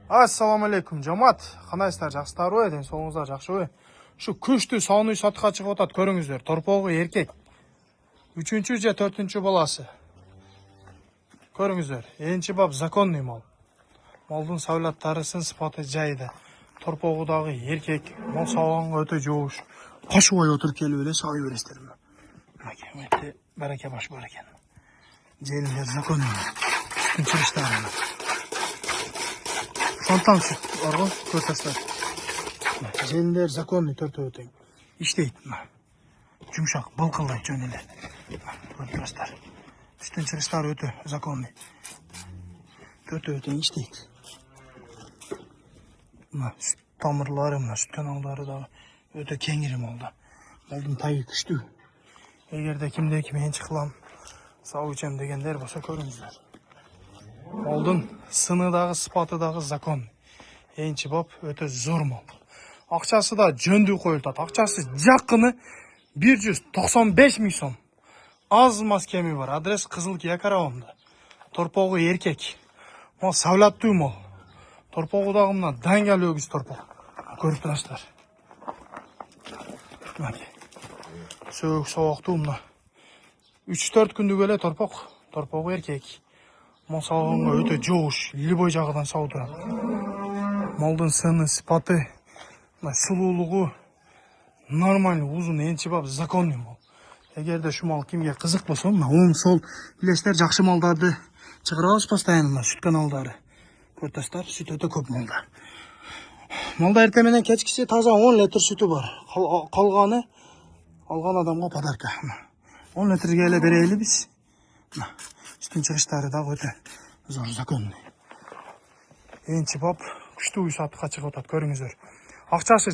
Assalamu alaikum жамаат. Кандайсыздар, жакшысыздарбы? Ден соңуңуздар жакшыбы? Şu күчтүү сауын үй сатыкка чыгып атат, көрүңүздөр. Торпогу эркек. 3-чү же 4-чү баласы. Көрүңүздөр. Энчи бап законный мал. Малдын саулаттары, сын сыпаты жайда. Торпогу дагы эркек. Мал сауганга өтө жоош. Кашыбай отуруп келип эле сабай бересиздерби? Мынакей, бараке баш бар экен. Желиндер законный. Чыгыштары. Сонтан сүт бар ғой, көрсөтсөз. Желиндер законный, төртөө тең. Иштейт. Жумшак, былкылдайт жөн эле. Көрсөтсөз. Сүттүн чыгыштары өтө законный. Төртөө тең иштейт. Сүт тамырлары, сүт каналдары да өтө кеңири малда. Малдын тайы күчтүү. Эгерде кимде ким энчи кылам, сау ичем дегендер болсо көрүңүздөр. Малдын сыны дагы, сыпаты дагы закон. Энчи бап өтө зор мал. Акчасы да жөндүү коюлат. Акчасы жакыны 195 000 сом. Аз мас кеми бар. Адрес Кызыл Кия карабамда. Торпогу эркек. Мал савлаттуу мал. Торпогу дагы мына даңгал өгүз торпог. Көрүп турасыздар. Сөөк собоктуу мына. 3-4 күндүк эле торпог. Торпогу эркек. Мал сауганга өтө жоош, любой жагынан сау турат. Малдын сыны, сыпаты, сулуулугу нормальный, узун, энчи бап законный мал. Эгерде шу мал кимге кызык болсо, оң сол билесиздер, жакшы малдарды чыгарабыз постоянно, сүт каналдары. Көрсөтсөздөр, сүт өтө көп малда. Малда эртең менен кечкиси таза 10 литр сүтү бар. Калганы алган адамга подарка. 10 литрге эле берели биз. Сүттүн чыгыштары дагы өтө зор, законный. Энчи бап күчтүү сатыкка чыгып атат, көрүңүздөр. Акчасы